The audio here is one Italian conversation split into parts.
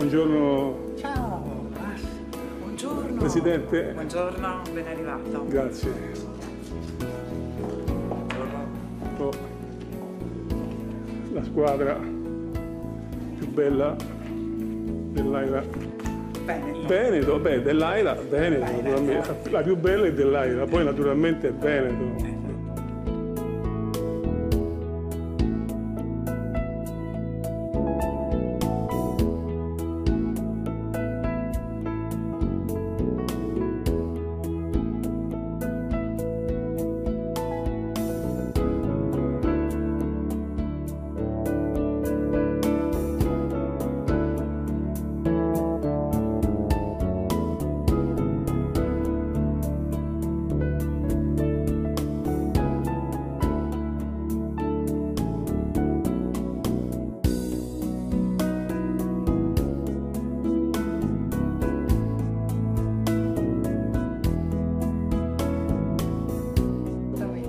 Buongiorno. Ciao. Buongiorno. Presidente. Buongiorno, ben arrivato. Grazie. Oh, la squadra più bella dell'Aira. Veneto, beh, dell'Aira, Veneto, naturalmente. La più bella è dell'Aira, poi naturalmente è Veneto.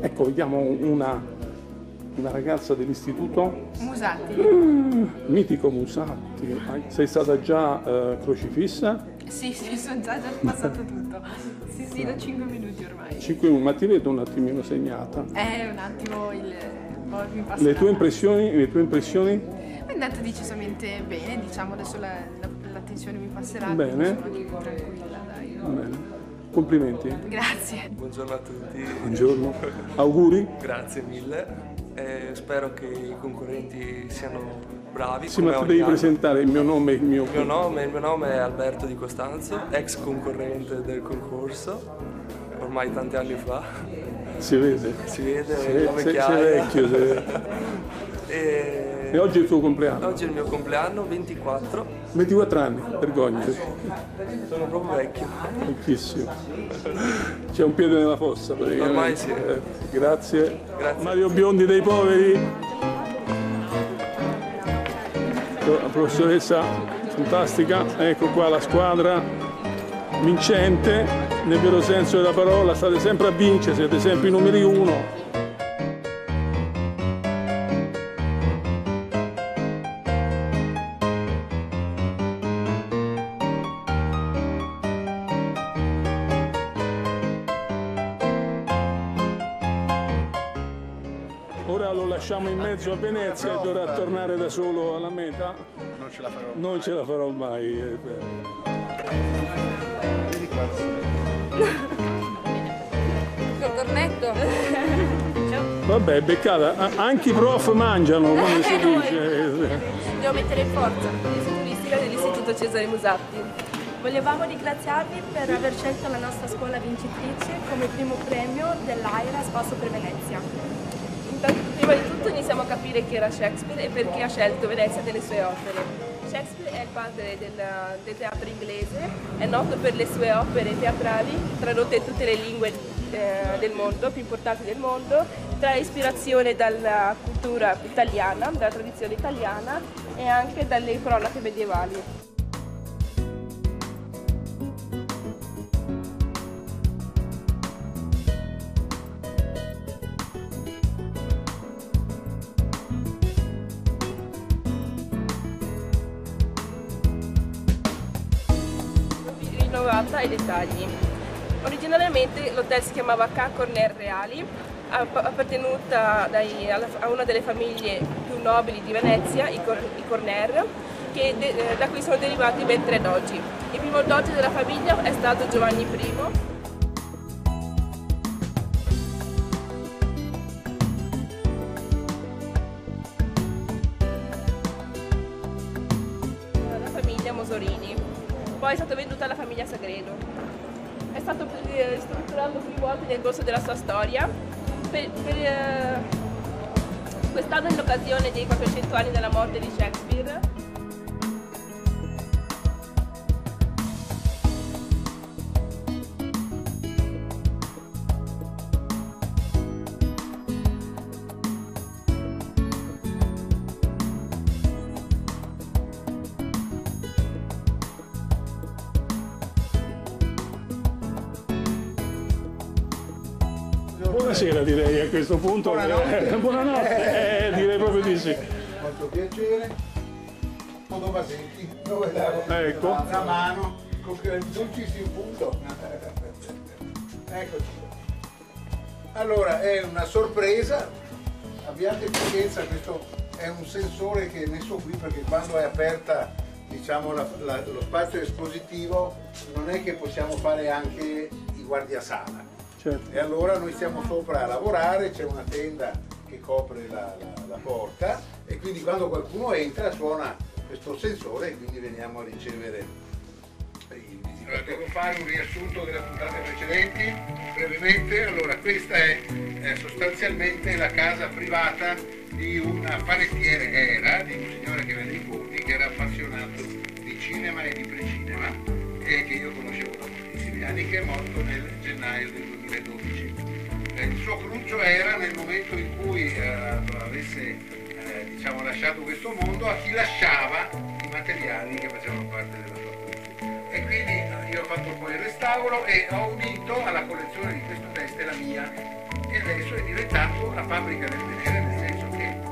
Ecco, vediamo una ragazza dell'istituto. Musatti. Mitico Musatti. Sei stata già crocifissa? Sì, sono già passato tutto. Sì, da 5 minuti ormai. 5 minuti, ma ti vedo un attimino segnata. Un attimo mi passa. Le tue impressioni? È andata decisamente bene, diciamo, adesso l'attenzione mi passerà. Bene. Sono anche tranquilla, dai. Bene. Complimenti. Grazie. Buongiorno a tutti. Buongiorno. Auguri. Grazie mille. Spero che i concorrenti siano bravi. Sì, ma ti devi presentare il mio nome. Il mio nome è Alberto Di Costanzo, ex concorrente del concorso, ormai tanti anni fa. Si vede. Si vede, Sei vecchio. E oggi è il tuo compleanno? Oggi è il mio compleanno, 24. 24 anni, vergognati. Sono proprio vecchio. Vecchissimo. C'è un piede nella fossa praticamente. Ormai sì. Grazie. Grazie. Mario Biondi dei Poveri. La professoressa fantastica. Ecco qua la squadra vincente, nel vero senso della parola. State sempre a vincere, siete sempre i numeri 1. Ora lo lasciamo in mezzo a Venezia e dovrà tornare da solo alla meta? Non ce la farò. Non ce la farò mai. Col cornetto. Vabbè, beccata. Anche i prof mangiano, come si dice. Devo mettere in forza. Turistica dell'Istituto Cesare Musatti. Volevamo ringraziarvi per aver scelto la nostra scuola vincitrice come primo premio dell'Aira Spasso per Venezia. Prima di tutto iniziamo a capire chi era Shakespeare e perché ha scelto Venezia delle sue opere. Shakespeare è il padre del teatro inglese, è noto per le sue opere teatrali tradotte in tutte le lingue del mondo, più importanti del mondo, trae ispirazione dalla cultura italiana, dalla tradizione italiana e anche dalle cronache medievali. Rinnovata ai dettagli. Originariamente l'hotel si chiamava Ca Corner Reali, appartenuta a una delle famiglie più nobili di Venezia, i Corner, da cui sono derivati ben 3 dogi. Il primo doge della famiglia è stato Giovanni I. La famiglia Mosorini. Poi è stata venduta alla famiglia Sagredo. È stato ristrutturato più volte nel corso della sua storia. Quest'anno, in occasione dei 400 anni dalla morte di Shakespeare, Buonasera direi a questo punto. Buonanotte. Buonanotte. Direi proprio di sì. Molto piacere. Vasetti, dove davo una mano con il dulcis in punto. Eccoci. Allora, è una sorpresa, abbiate pazienza, questo è un sensore che è messo qui perché quando è aperta, diciamo, lo spazio espositivo, non è che possiamo fare anche i guardiasala. Certo. E allora noi siamo sopra a lavorare, c'è una tenda che copre la porta e quindi quando qualcuno entra suona questo sensore e quindi veniamo a ricevere i visitatori. Allora, devo fare un riassunto delle puntate precedenti brevemente. Allora, questa è sostanzialmente la casa privata di un panettiere, di un signore che vende i forni, che era appassionato di cinema e di precinema e che io conoscevo da moltissimi anni, che è morto nel gennaio del 2012. Il suo cruccio era, nel momento in cui avesse diciamo, lasciato questo mondo, a chi lasciava i materiali che facevano parte della sua collezione. E quindi io ho fatto poi il restauro e ho unito alla collezione di questo teste la mia, e adesso è diventato la fabbrica del vedere, nel senso che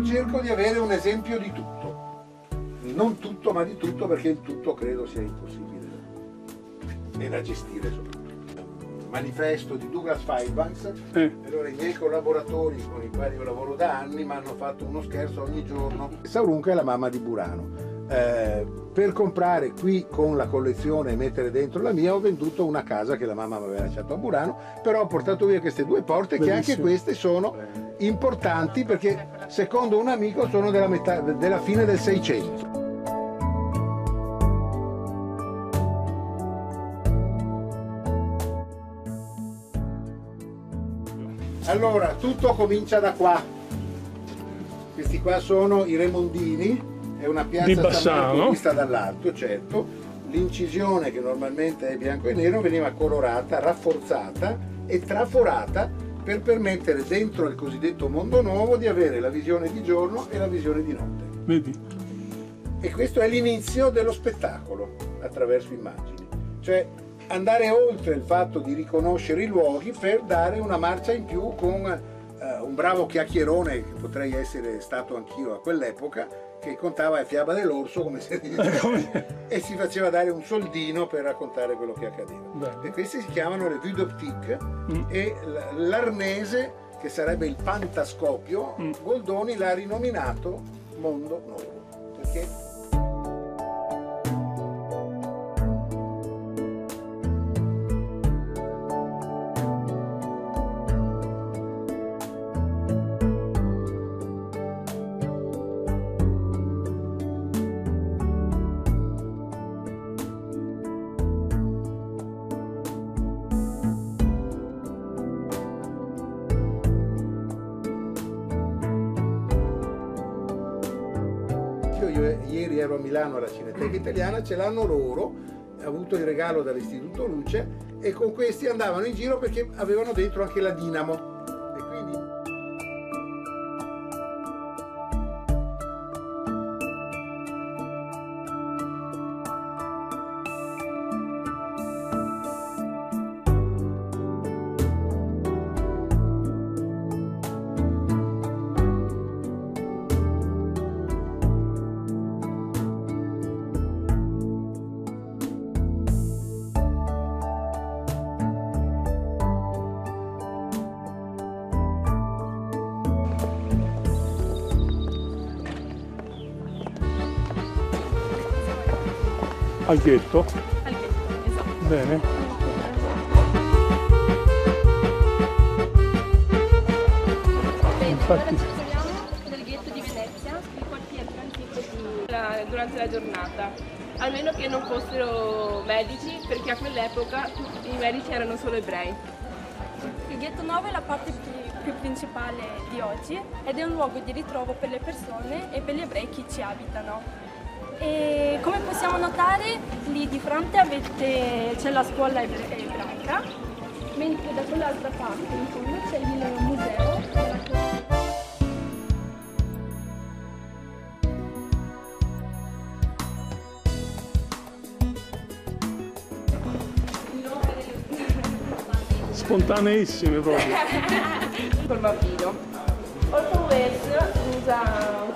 cerco di avere un esempio di tutto, non tutto ma di tutto, perché il tutto credo sia impossibile e da gestire soprattutto. Manifesto di Douglas Fairbanks, allora i miei collaboratori con i quali io lavoro da anni mi hanno fatto uno scherzo ogni giorno. Saurunca è la mamma di Burano. Per comprare qui con la collezione e mettere dentro la mia ho venduto una casa che la mamma mi aveva lasciato a Burano, però ho portato via queste due porte. Bellissimo. Che anche queste sono importanti perché secondo un amico sono della fine del 600. Allora, tutto comincia da qua. Questi qua sono i Remondini, è una piazza San Marco vista dall'alto, certo. L'incisione, che normalmente è bianco e nero, veniva colorata, rafforzata e traforata per permettere dentro il cosiddetto mondo nuovo di avere la visione di giorno e la visione di notte. Vedi? E questo è l'inizio dello spettacolo attraverso immagini. Cioè, andare oltre il fatto di riconoscere i luoghi per dare una marcia in più con un bravo chiacchierone, che potrei essere stato anch'io a quell'epoca, che contava il fiaba dell'orso come se e si faceva dare un soldino per raccontare quello che accadeva. E queste si chiamano le vue d'optique e l'arnese, che sarebbe il pantascopio, Goldoni l'ha rinominato mondo nuovo, perché Vecchio, io ieri ero a Milano alla Cineteca Italiana, ce l'hanno loro, ha avuto il regalo dall'Istituto Luce, e con questi andavano in giro perché avevano dentro anche la dinamo. E quindi... Al ghetto? Al ghetto, esatto. Bene. Infatti. Ora ci troviamo nel ghetto di Venezia, il quartiere più antico durante la giornata, almeno che non fossero medici, perché a quell'epoca i medici erano solo ebrei. Il ghetto 9 è la parte più principale di oggi ed è un luogo di ritrovo per le persone e per gli ebrei che ci abitano. E come possiamo notare, lì di fronte c'è la scuola ebraica, mentre da quell'altra parte in fondo c'è il museo. Spontaneissime proprio. Col bambino. Orson Welles usa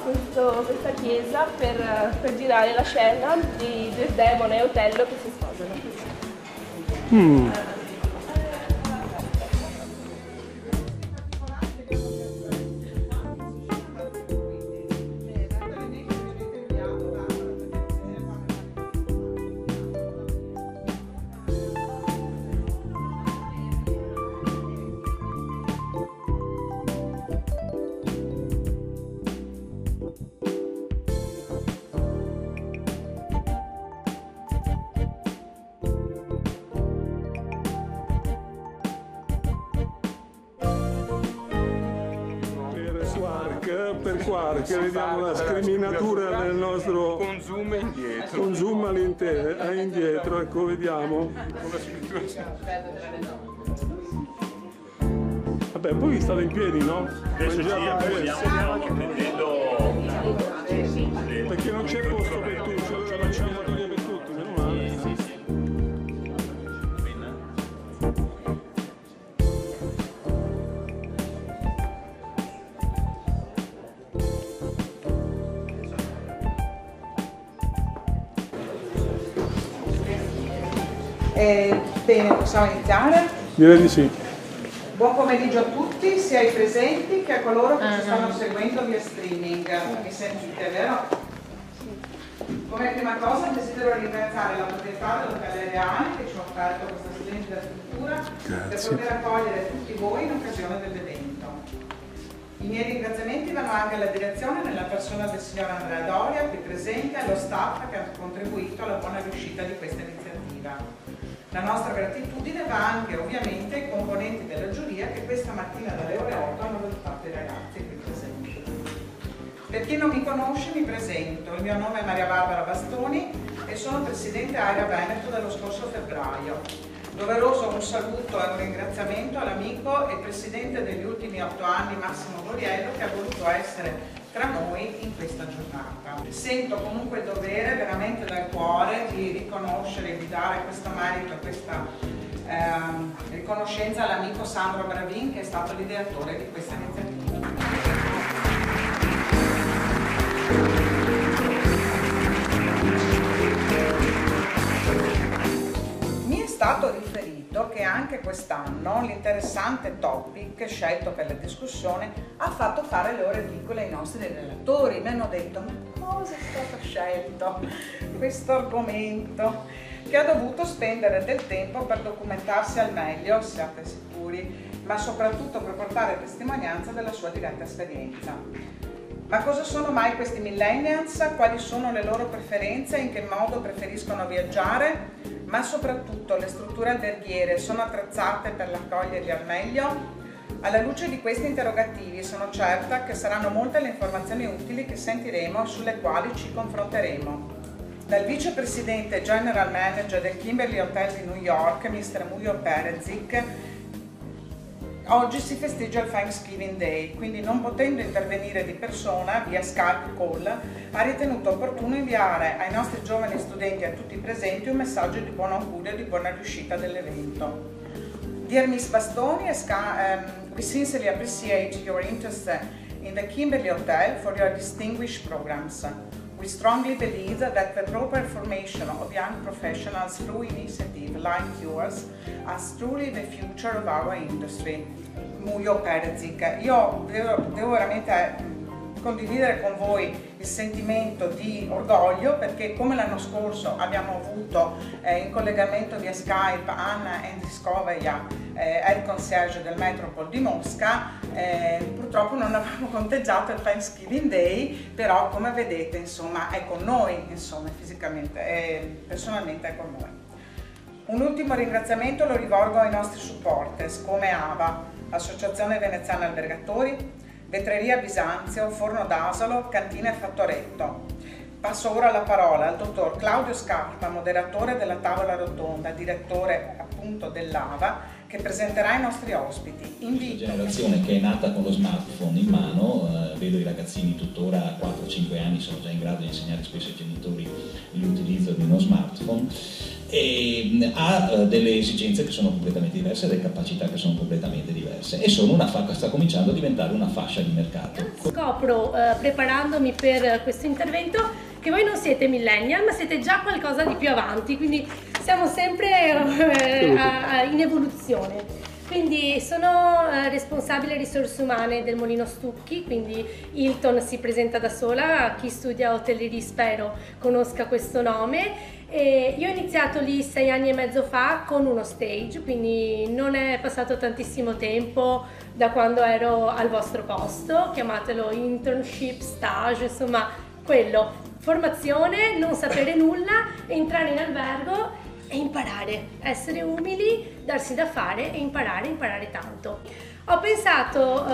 questa chiesa per girare la scena di Desdemona e Otello che si sposano. Per Quark vediamo la scriminatura del nostro consumo indietro. Consumo all'indietro, ecco, vediamo. Vabbè, voi state in piedi, no? Adesso stiamo anche prendendo perché non c'è posto per tutti, allora facciamo per tutti, meno male. Bene, possiamo iniziare? Direi di sì. Buon pomeriggio a tutti, sia ai presenti che a coloro che ci stanno seguendo via streaming. Mi sentite, vero? Come prima cosa desidero ringraziare la proprietà del locale Reale che ci ha offerto questa splendida struttura per poter accogliere tutti voi in occasione dell'evento. I miei ringraziamenti vanno anche alla direzione nella persona del signor Andrea Doria qui presente e allo staff che ha contribuito alla buona riuscita di questa iniziativa. La nostra gratitudine va anche ovviamente ai componenti della giuria che questa mattina dalle ore 8 hanno valutato i ragazzi qui presenti. Per chi non mi conosce mi presento, il mio nome è Maria Barbara Bastoni e sono Presidente Aira Veneto dello scorso febbraio. Doveroso un saluto e un ringraziamento all'amico e Presidente degli ultimi 8 anni Massimo Goriello che ha voluto essere tra noi in questa giornata. Sento comunque il dovere veramente dal cuore di riconoscere e di dare questo merito e questa riconoscenza all'amico Sandro Bravin che è stato l'ideatore di questa iniziativa. Mi è stato riferito che anche quest'anno l'interessante topic scelto per la discussione ha fatto fare le ore piccole ai nostri relatori. Mi hanno detto: ma cosa è stato scelto questo argomento? Che ha dovuto spendere del tempo per documentarsi al meglio, siate sicuri, ma soprattutto per portare testimonianza della sua diretta esperienza. Ma cosa sono mai questi millennials? Quali sono le loro preferenze? In che modo preferiscono viaggiare? Ma soprattutto le strutture alberghiere sono attrezzate per l'accoglierli al meglio? Alla luce di questi interrogativi sono certa che saranno molte le informazioni utili che sentiremo e sulle quali ci confronteremo. Dal vicepresidente e general manager del Kimberly Hotel di New York, Mr. Mujo Perezic, oggi si festeggia il Thanksgiving Day, quindi non potendo intervenire di persona via Skype Call, ha ritenuto opportuno inviare ai nostri giovani studenti e a tutti i presenti un messaggio di buon augurio e di buona riuscita dell'evento. Dear Ms. Bastoni, we sincerely appreciate your interest in the Kimberly Hotel for your distinguished programs. We strongly believe that the proper formation of young professionals through initiatives like yours is truly the future of our industry. Mujo Perezic, io devo veramente condividere con voi il sentimento di orgoglio, perché come l'anno scorso abbiamo avuto in collegamento via Skype Anna Endriskova, head concierge del Metropol di Mosca. Purtroppo non avevamo conteggiato il Thanksgiving Day, però come vedete insomma è con noi, insomma fisicamente, personalmente è con noi. Un ultimo ringraziamento lo rivolgo ai nostri supporters come AVA, Associazione Veneziana Albergatori, Vetreria Bisanzio, Forno d'Asolo, Cantina e Fattoretto. Passo ora la parola al dottor Claudio Scarpa, moderatore della tavola rotonda, direttore appunto dell'AVA, che presenterà i nostri ospiti. Invito. Una generazione che è nata con lo smartphone in mano, vedo i ragazzini tuttora a 4-5 anni sono già in grado di insegnare spesso ai genitori l'utilizzo di uno smartphone, e ha delle esigenze che sono completamente diverse, delle capacità che sono completamente diverse, e sta cominciando a diventare una fascia di mercato. Scopro, preparandomi per questo intervento, che voi non siete millennial, ma siete già qualcosa di più avanti, quindi siamo sempre in evoluzione. Quindi sono responsabile risorse umane del Molino Stucchi, quindi Hilton si presenta da sola, chi studia hotellerie spero conosca questo nome. E io ho iniziato lì 6 anni e mezzo fa con uno stage, quindi non è passato tantissimo tempo da quando ero al vostro posto, chiamatelo internship, stage, insomma quello, formazione, non sapere nulla, entrare in albergo e imparare, essere umili, darsi da fare e imparare tanto. Ho pensato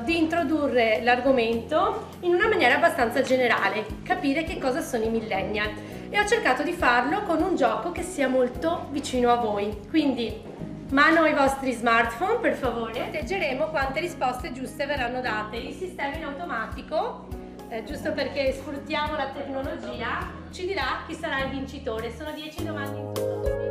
di introdurre l'argomento in una maniera abbastanza generale, capire che cosa sono i millennial, e ho cercato di farlo con un gioco che sia molto vicino a voi. Quindi mano ai vostri smartphone per favore, leggeremo quante risposte giuste verranno date. Il sistema in automatico, giusto perché sfruttiamo la tecnologia, ci dirà chi sarà il vincitore. Sono 10 domande in tutto.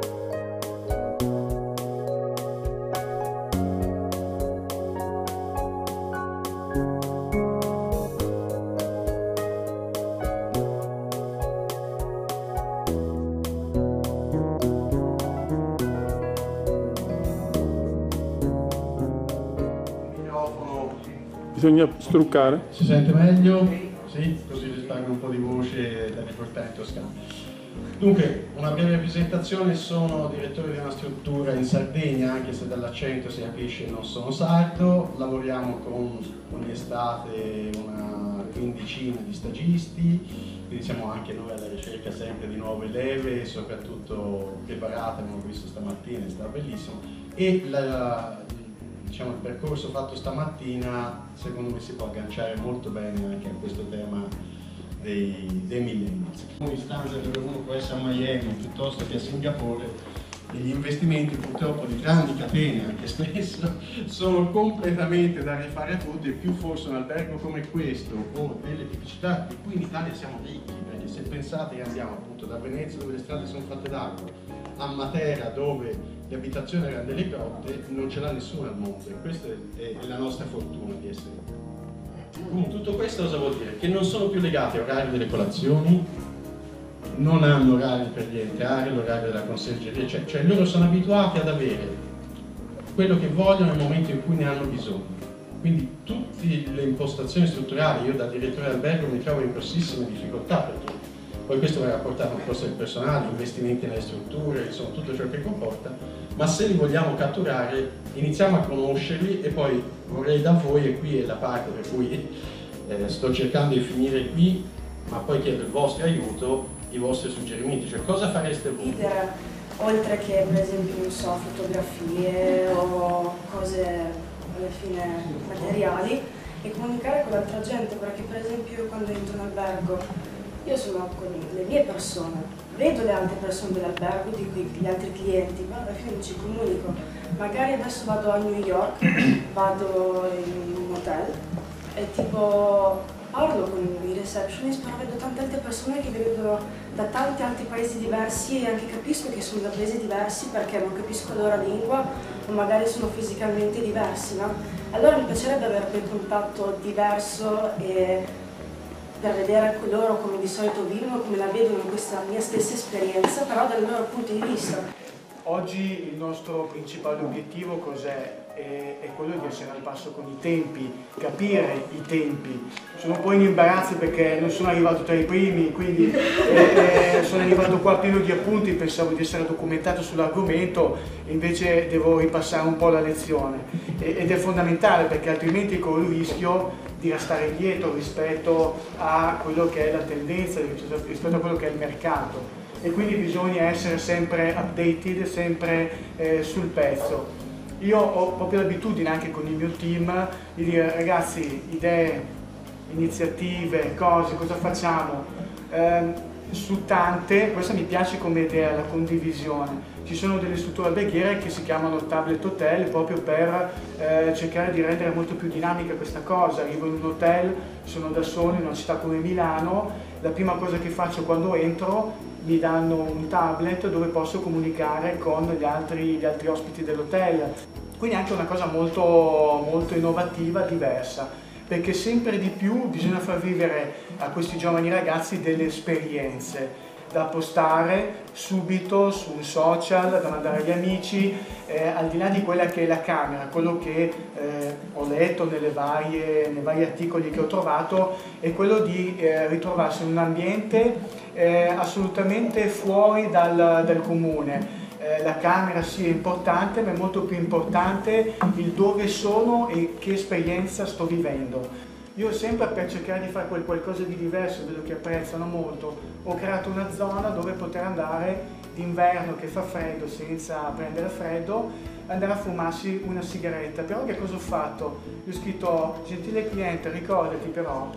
Bisogna struccare. Si sente meglio? Sì, così risparmio un po' di voce da riportare in Toscana. Dunque, una breve presentazione: sono direttore di una struttura in Sardegna, anche se dall'accento si capisce non sono sardo. Lavoriamo con ogni estate una quindicina di stagisti, quindi siamo anche noi alla ricerca sempre di nuove leve, soprattutto preparate, abbiamo visto stamattina, è stato bellissimo. E diciamo, il percorso fatto stamattina secondo me si può agganciare molto bene anche a questo tema dei millennials. Un'istanza dove uno può essere a Miami piuttosto che a Singapore, e gli investimenti purtroppo di grandi catene anche spesso sono completamente da rifare a tutti, e più forse un albergo come questo o delle tipicità di cui in Italia siamo ricchi, perché se pensate che andiamo appunto da Venezia dove le strade sono fatte d'acqua a Matera dove le abitazioni erano delle grotte, non ce l'ha nessuno al mondo, e questa è la nostra fortuna di essere. Quindi tutto questo cosa vuol dire? Che non sono più legati all'orario delle colazioni, non hanno orari per rientrare, l'orario della consergeria, cioè loro sono abituati ad avere quello che vogliono nel momento in cui ne hanno bisogno. Quindi tutte le impostazioni strutturali, io da direttore d'albergo mi trovo in grossissime difficoltà, perché poi questo va rapportato al costo del personale, investimenti nelle strutture, insomma tutto ciò che comporta, ma se li vogliamo catturare iniziamo a conoscerli, e poi vorrei da voi, e qui è la parte per cui sto cercando di finire qui, ma poi chiedo il vostro aiuto, i vostri suggerimenti, cioè cosa fareste voi? Oltre che per esempio, non so, fotografie o cose alla fine materiali e comunicare con l'altra gente, perché per esempio io quando entro in albergo io sono con le mie persone, vedo le altre persone dell'albergo, dico gli altri clienti, ma alla fine non ci comunico. Magari adesso vado a New York, vado in un hotel e tipo parlo con i receptionist, però vedo tante altre persone che vedono da tanti altri paesi diversi e anche capisco che sono da paesi diversi perché non capisco la loro lingua o magari sono fisicamente diversi, no? Allora mi piacerebbe avere quel contatto diverso e per vedere loro come di solito vivono, come la vedono in questa mia stessa esperienza, però dal loro punto di vista. Oggi il nostro principale obiettivo cos'è? È quello di essere al passo con i tempi, capire i tempi. Sono un po' in imbarazzo perché non sono arrivato tra i primi, quindi sono arrivato qua pieno di appunti, pensavo di essere documentato sull'argomento, invece devo ripassare un po' la lezione. Ed è fondamentale perché altrimenti corro il rischio di restare indietro rispetto a quello che è la tendenza, rispetto a quello che è il mercato. E quindi bisogna essere sempre updated, sempre sul pezzo. Io ho proprio l'abitudine anche con il mio team di dire ragazzi, idee, iniziative, cose, cosa facciamo? Su tante, questa mi piace come idea, la condivisione. Ci sono delle strutture alberghiere che si chiamano tablet hotel proprio per cercare di rendere molto più dinamica questa cosa. Arrivo in un hotel, sono da solo in una città come Milano, la prima cosa che faccio quando entro mi danno un tablet dove posso comunicare con gli altri ospiti dell'hotel. Quindi anche una cosa molto, molto innovativa, diversa, perché sempre di più bisogna far vivere a questi giovani ragazzi delle esperienze da postare subito su un social, da mandare agli amici, al di là di quella che è la camera, quello che ho letto nei vari articoli che ho trovato, è quello di ritrovarsi in un ambiente assolutamente fuori dal comune. La camera sì è importante, ma è molto più importante il dove sono e che esperienza sto vivendo. Io sempre per cercare di fare qualcosa di diverso, vedo che apprezzano molto, ho creato una zona dove poter andare d'inverno che fa freddo senza prendere freddo, andare a fumarsi una sigaretta. Però che cosa ho fatto? Io ho scritto, gentile cliente, ricordati però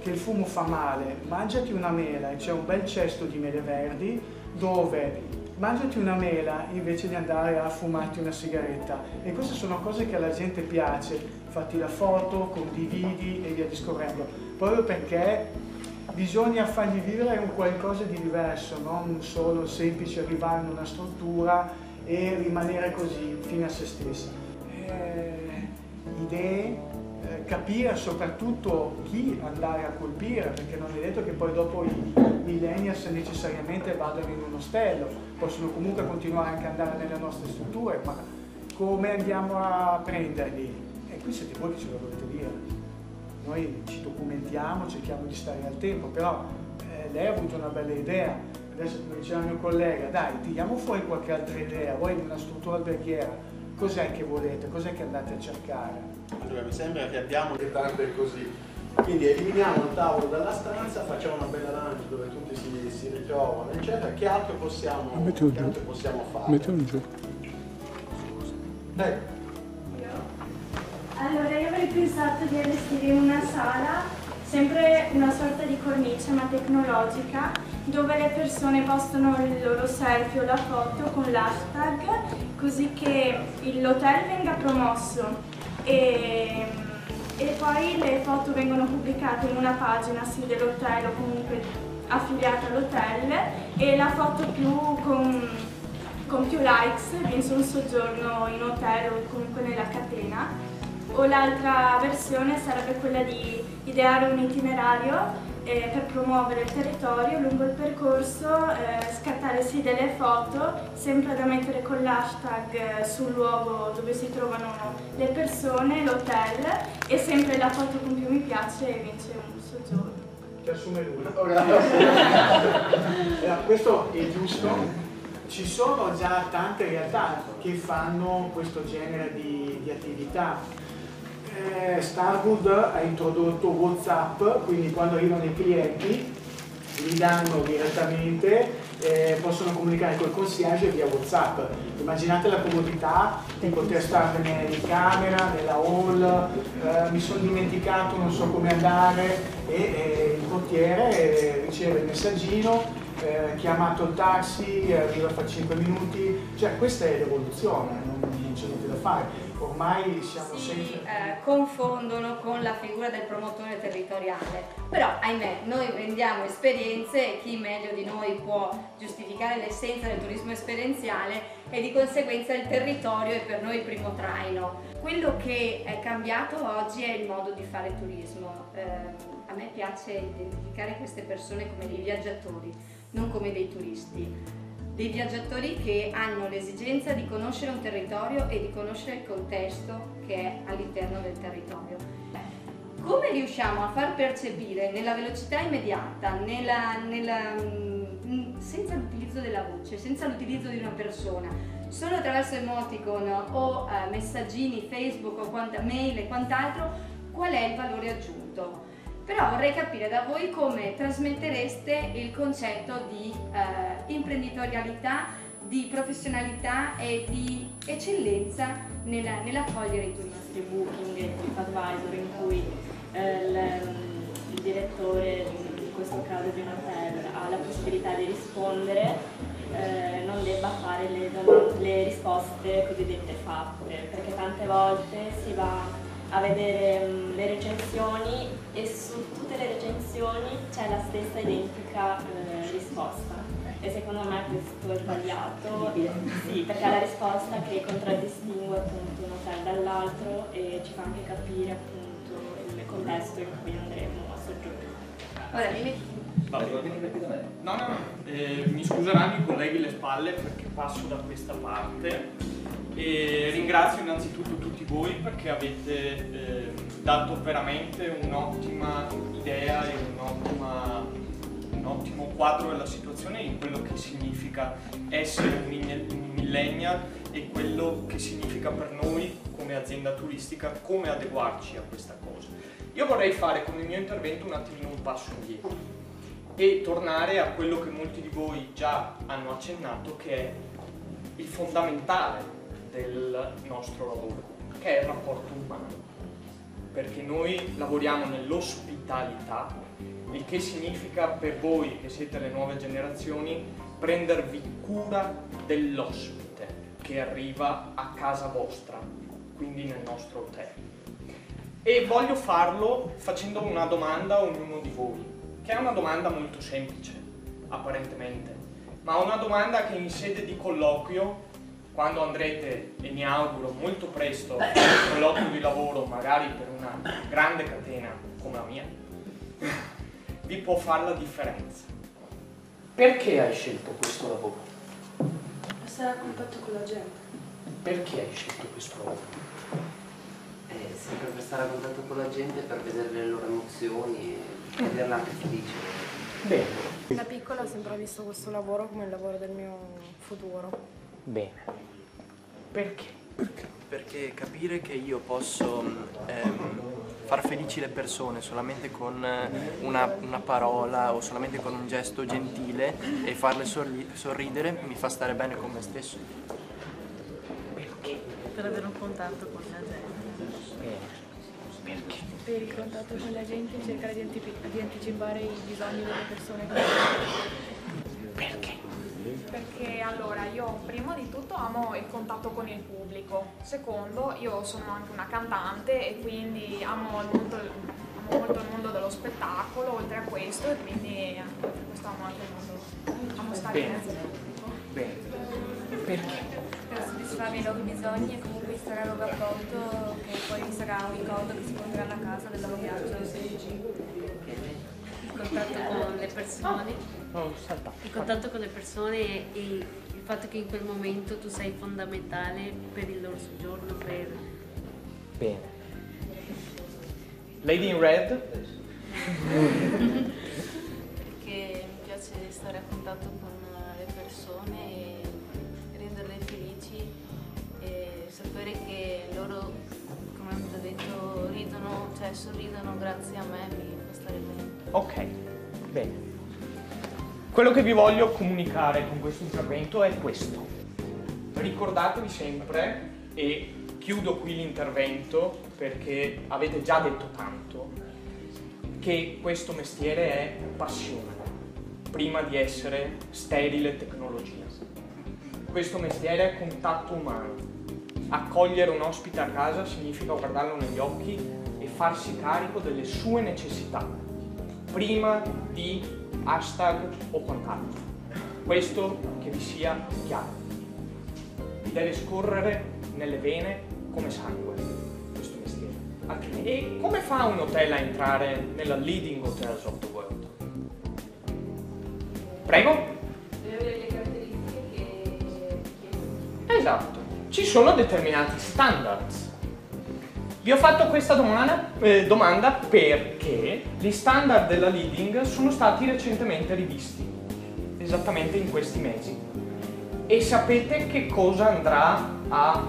che il fumo fa male, mangiati una mela e c'è un bel cesto di mele verdi dove mangiati una mela invece di andare a fumarti una sigaretta. E queste sono cose che alla gente piace, fatti la foto, condividi e via discorrendo, proprio perché bisogna fargli vivere un qualcosa di diverso, non solo semplice arrivare in una struttura e rimanere così fino a se stessi. Idee, capire soprattutto chi andare a colpire, perché non è detto che poi dopo i millennials necessariamente vadano in un ostello, possono comunque continuare anche ad andare nelle nostre strutture, ma come andiamo a prenderli? E qui siete voi che ce lo dovete dire. Noi ci documentiamo, cerchiamo di stare al tempo, però lei ha avuto una bella idea. Adesso, come diceva il mio collega, dai, tiriamo fuori qualche altra idea, voi in una struttura alberghiera, cos'è che volete, cos'è che andate a cercare? Allora, mi sembra che abbiamo le tante così, quindi eliminiamo il tavolo dalla stanza, facciamo una bella lounge dove tutti si ritrovano, eccetera. Che altro possiamo fare? Mettiamo giù. Allora, io avrei pensato di allestire in una sala sempre una sorta di cornice ma tecnologica dove le persone postano il loro selfie o la foto con l'hashtag così che l'hotel venga promosso e poi le foto vengono pubblicate in una pagina sì, dell'hotel o comunque affiliata all'hotel e la foto con più likes vince un soggiorno in hotel o comunque nella catena. O l'altra versione sarebbe quella di ideare un itinerario per promuovere il territorio lungo il percorso, scattare sì delle foto, sempre da mettere con l'hashtag sul luogo dove si trovano le persone, l'hotel e sempre la foto con più mi piace e vince un soggiorno. Ti assume lui. Questo è giusto. Ci sono già tante realtà che fanno questo genere di attività. Starwood ha introdotto WhatsApp, quindi quando arrivano i clienti li danno direttamente possono comunicare col concierge via WhatsApp. Immaginate la comodità di poter starne in camera, nella hall, mi sono dimenticato, non so come andare, e il portiere riceve il messaggino, chiamato il taxi, arriva fra 5 minuti, cioè questa è l'evoluzione, non c'è niente da fare. Ormai siamo sempre... confondono con la figura del promotore territoriale, però ahimè noi vendiamo esperienze e chi meglio di noi può giustificare l'essenza del turismo esperienziale, e di conseguenza il territorio è per noi il primo traino. Quello che è cambiato oggi è il modo di fare turismo. A me piace identificare queste persone come dei viaggiatori, non come dei turisti. Dei viaggiatori che hanno l'esigenza di conoscere un territorio e di conoscere il contesto che è all'interno del territorio. Come riusciamo a far percepire nella velocità immediata, senza l'utilizzo della voce, senza l'utilizzo di una persona, solo attraverso emoticon o messaggini Facebook o mail e quant'altro, qual è il valore aggiunto? Però vorrei capire da voi come trasmettereste il concetto di imprenditorialità, di professionalità e di eccellenza nell'accogliere i turisti. Booking e TripAdvisor, in cui il direttore, in questo caso di un hotel, ha la possibilità di rispondere, non debba fare le risposte cosiddette fatte, perché tante volte si va a vedere le recensioni e su tutte le recensioni c'è la stessa identica risposta, e secondo me questo è sbagliato, sì, perché è la risposta che contraddistingue appunto un hotel dall'altro e ci fa anche capire appunto il contesto in cui andremo a soggiornare. No, mi scuseranno i colleghi le spalle perché passo da questa parte. E ringrazio innanzitutto tutti voi perché avete dato veramente un'ottima idea e un ottimo quadro della situazione di quello che significa essere un millennial e quello che significa per noi come azienda turistica, come adeguarci a questa cosa. Io vorrei fare con il mio intervento un attimino un passo indietro e tornare a quello che molti di voi già hanno accennato, che è il fondamentale del nostro lavoro, che è il rapporto umano, perché noi lavoriamo nell'ospitalità, il che significa per voi che siete le nuove generazioni prendervi cura dell'ospite che arriva a casa vostra, quindi nel nostro hotel. E voglio farlo facendo una domanda a ognuno di voi, che è una domanda molto semplice apparentemente, ma una domanda che in sede di colloquio, quando andrete, e mi auguro molto presto, a un colloquio di lavoro, magari per una grande catena come la mia, vi può fare la differenza. Perché hai scelto questo lavoro? Per stare a contatto con la gente. Perché hai scelto questo lavoro? Sempre per stare a contatto con la gente, per vedere le loro emozioni e vederla anche felice. Bene. Da piccola ho sempre visto questo lavoro come il lavoro del mio futuro. Bene. Perché? Perché capire che io posso far felici le persone solamente con una parola o solamente con un gesto gentile e farle sorridere mi fa stare bene con me stesso. Perché? Per avere un contatto con la gente. Perché? Per il contatto con la gente cercare di anticipare i bisogni delle persone. Perché? Perché allora io prima di tutto amo il contatto con il pubblico, secondo io sono anche una cantante e quindi amo molto il mondo dello spettacolo oltre a questo, e quindi oltre a questo amo anche il mondo, amo stare in mezzo al pubblico. Bene. Perché? Per soddisfare i loro bisogni e comunque stare a loro rapporto, che poi sarà un ricordo che si porteranno a casa del loro viaggio. Il contatto con le persone. Il contatto con le persone e il fatto che in quel momento tu sei fondamentale per il loro soggiorno. Bene. Lady in Red? Perché mi piace stare a contatto con le persone e renderle felici e sapere che loro, come ho già detto, ridono, cioè sorridono grazie a me, mi fa stare bene. Ok, bene. Quello che vi voglio comunicare con questo intervento è questo. Ricordatevi sempre, e chiudo qui l'intervento perché avete già detto tanto, che questo mestiere è passione, prima di essere sterile tecnologia. Questo mestiere è contatto umano. Accogliere un ospite a casa significa guardarlo negli occhi e farsi carico delle sue necessità, prima di hashtag o quant'altro. Questo che vi sia chiaro. Vi deve scorrere nelle vene come sangue, questo mestiere. E come fa un hotel a entrare nella leading hotels of the world? Prego? Deve avere le caratteristiche che... Esatto, ci sono determinati standards. Vi ho fatto questa domanda perché gli standard della leading sono stati recentemente rivisti, esattamente in questi mesi. E sapete che cosa andrà a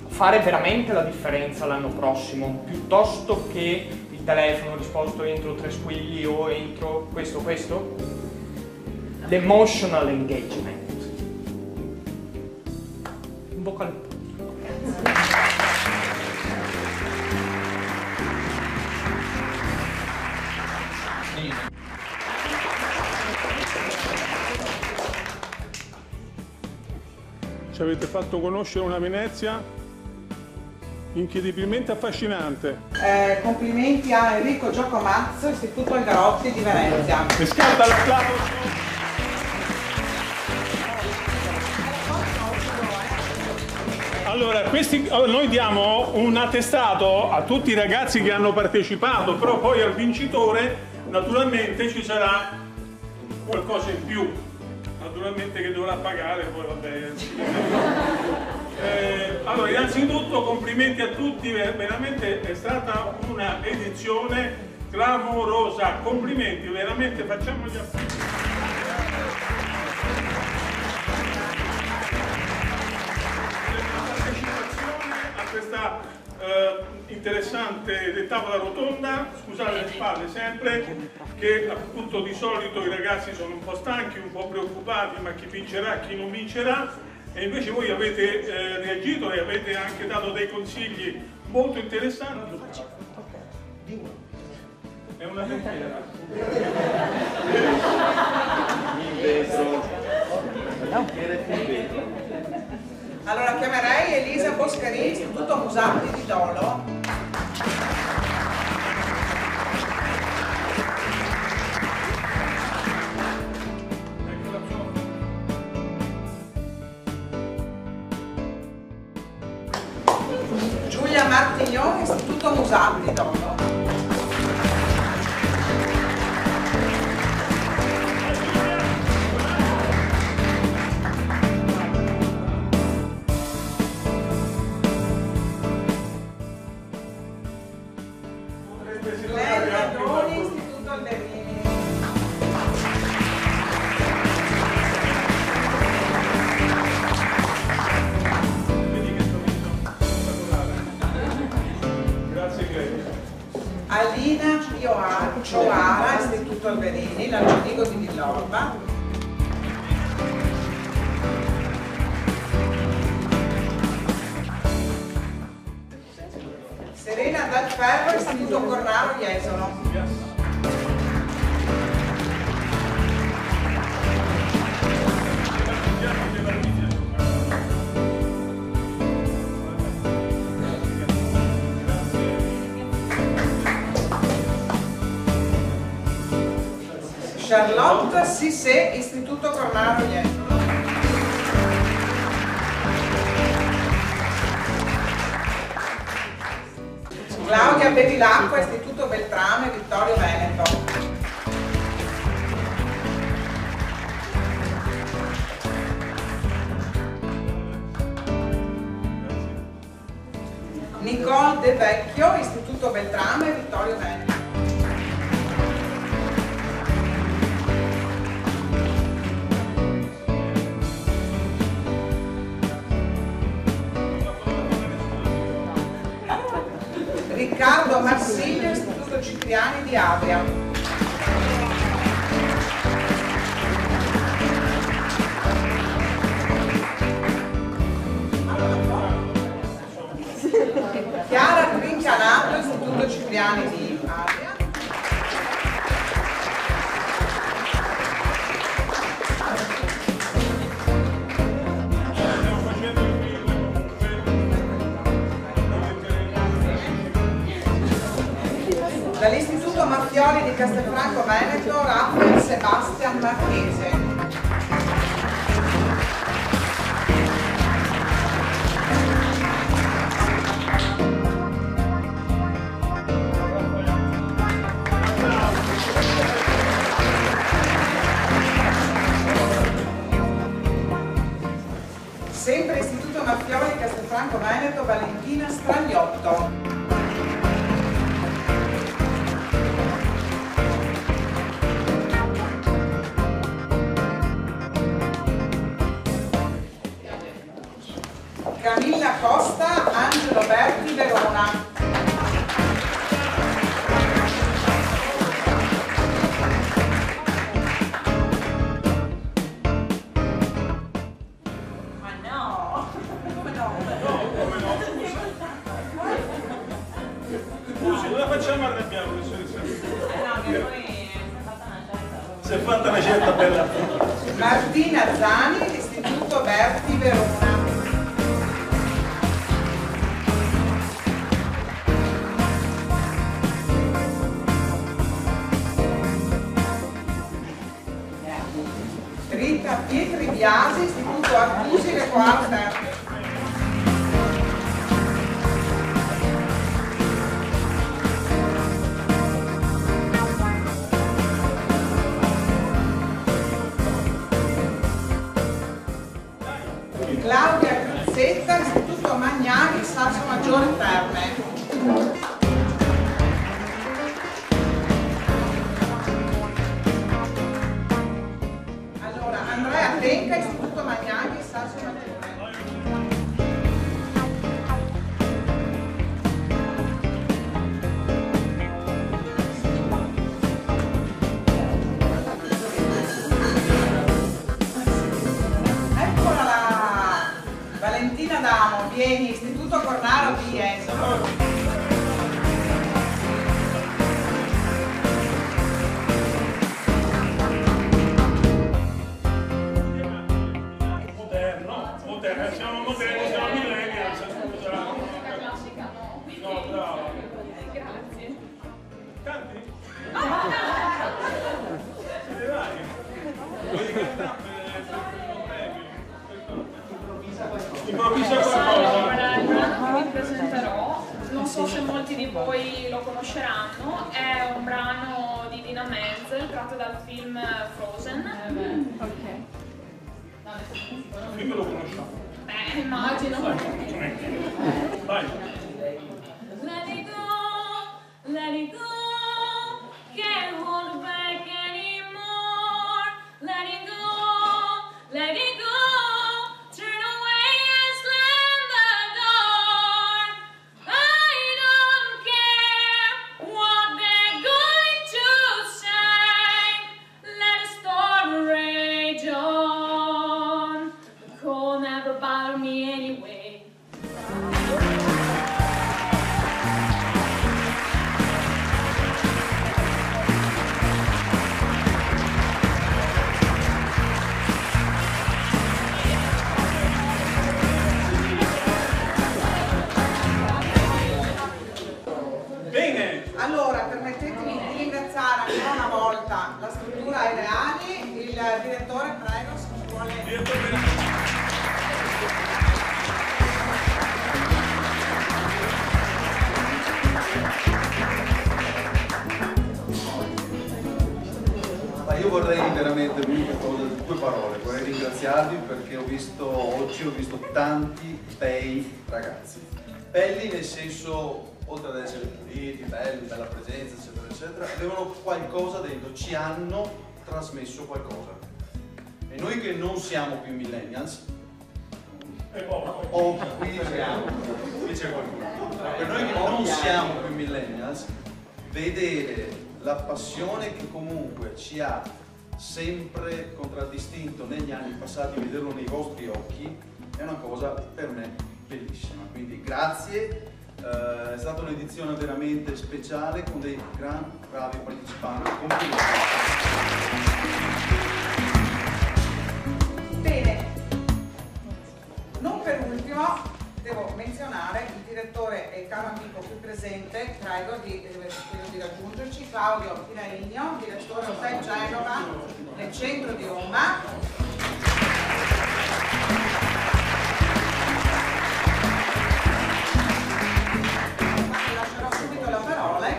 fare veramente la differenza l'anno prossimo, piuttosto che il telefono risposto entro 3 squilli o entro questo? L'emotional engagement. In bocca al lupo. Ci avete fatto conoscere una Venezia incredibilmente affascinante. Complimenti a Enrico Giacomazzo, Istituto Algarotti di Venezia. E scatta l'applauso. Allora, noi diamo un attestato a tutti i ragazzi che hanno partecipato, però poi al vincitore naturalmente ci sarà qualcosa in più, naturalmente che dovrà pagare, poi vabbè. Allora, innanzitutto complimenti a tutti, veramente è stata una edizione clamorosa, complimenti, veramente facciamo gli applausi. Questa interessante tavola rotonda, scusate le spalle sempre, che appunto di solito i ragazzi sono un po' stanchi, un po' preoccupati, ma chi vincerà, chi non vincerà, e invece voi avete reagito e avete anche dato dei consigli molto interessanti. È una mentira. Allora chiamerei Elisa Boscarini, Istituto Musatti di Dolo. Giulia Martignoni, Istituto Musatti di Dolo. Alina Cioara, Istituto Alberini, l'Albergo di Villorba. Serena Dalferro, Istituto Cornaro Jesolo. Charlotte Sissé, Istituto Cornaro Jesolo. Claudia Bevilacqua, Istituto Beltrame, Vittorio Veneto. Nicole De Vecchio, Istituto Beltrame, Vittorio Veneto. Riccardo Marsiglio, Istituto Cipriani di Avia. Castelfranco Veneto, Raffaele Sebastian Marchese. Sempre Istituto Marchioli di Castelfranco Veneto, Valentina Stragliotto. Camilla Costa, Angelo Berti, Verona. Scusi, non la facciamo arrabbiare, professoressa? Si è fatta una scelta bella. Martina Zani, Istituto Berti, Verona. Rita Pietri Biasi, Istituto Artusi, Le Quarter. Claudia Cruzzetta, Istituto Magnani, Salso Maggiore Terme. Allora, Andrea Tenca, Istituto Magnani, Salso Maggiore. Valentina Damo, vieni, Istituto Cornaro Pienzo. Moderno, siamo moderni, siamo millennials, scusa. No, brava. Grazie. Canti? Siete vari? Vuoi cantare? Improvvisa qualcosa. Allora, il brano che vi presenterò, non so se molti di voi lo conosceranno, è un brano di Idina Menzel tratto dal film Frozen. Ok. Il film lo conosciamo. Immagino. Vai. Let it go, let it go, can't hold back anymore. Let it go, let it go. Allora, permettetemi di ringraziare ancora una volta la struttura Ai Reali, il direttore, prego, se vuole. Ma io vorrei veramente l'unica cosa, due parole, vorrei ringraziarvi perché oggi ho visto tanti bei ragazzi. Belli nel senso, oltre ad essere puliti, belli, bella presenza, eccetera, eccetera, avevano qualcosa dentro, ci hanno trasmesso qualcosa. E noi che non siamo più millennials, qui c'è qualcuno. Per noi che non siamo più millennials, vedere la passione che comunque ci ha sempre contraddistinto negli anni passati, vederlo nei vostri occhi, è una cosa per me bellissima. Quindi grazie. È stata un'edizione veramente speciale con dei bravi partecipanti. Complimenti. Bene, non per ultimo devo menzionare il direttore e caro amico qui presente, prego di raggiungerci, Claudio Piraigno, direttore Hotel Genova nel centro di Roma.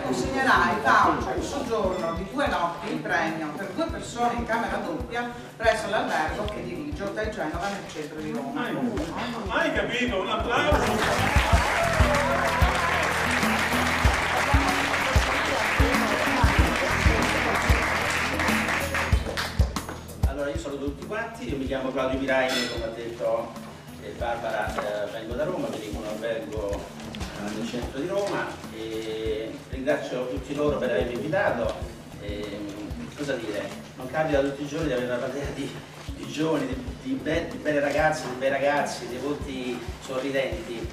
Consegnerà il voucher il soggiorno di 2 notti in premio per 2 persone in camera doppia presso l'albergo che dirige Hotel Genova nel centro di Roma. Hai capito? Un applauso! Allora io saluto tutti quanti, io mi chiamo Claudio Piraigno, come ha detto Barbara, vengo da Roma, vengo in un albergo nel centro di Roma e ringrazio tutti loro per avermi invitato. Cosa dire? Non capita tutti i giorni di avere una platea di giovani, di belle ragazze, di bei ragazzi, dei volti sorridenti.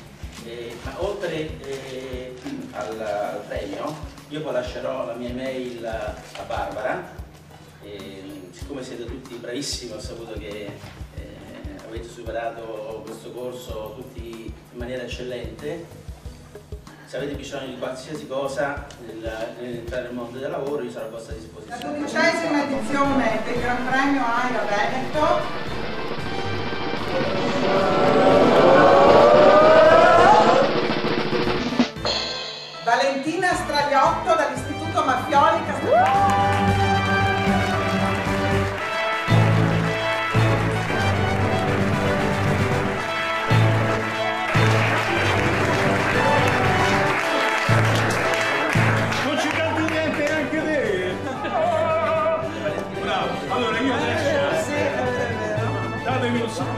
Ma oltre al premio, io poi lascerò la mia email a Barbara. Siccome siete tutti bravissimi, ho saputo che avete superato questo corso tutti in maniera eccellente. Se avete bisogno di qualsiasi cosa nell'entrare nel mondo del lavoro, io sarò a vostra disposizione. La 12ª edizione del Gran Premio AIA Veneto. Valentina Stragliotto dall'Istituto Maffioli Castellano.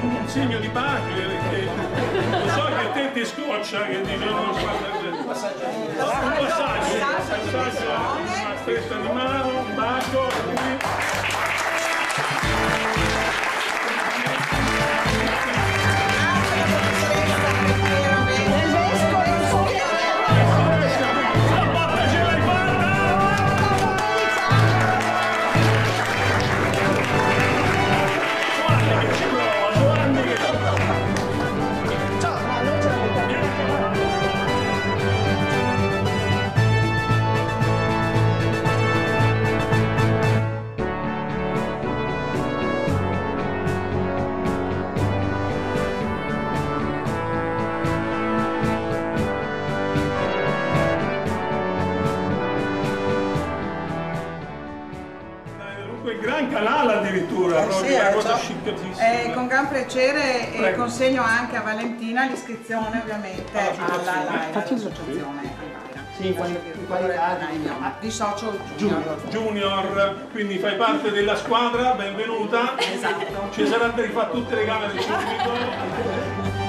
Un segno di pace, lo so che te ti scoccia che dice non un passaggio, una stretta di mano, un bacio. Canale addirittura, proprio una cosa sciccatissima. Con gran piacere consegno anche a Valentina l'iscrizione ovviamente all'associazione di socio junior, quindi fai parte della squadra, benvenuta. Esatto. Ci sarà da rifare tutte le camere subito.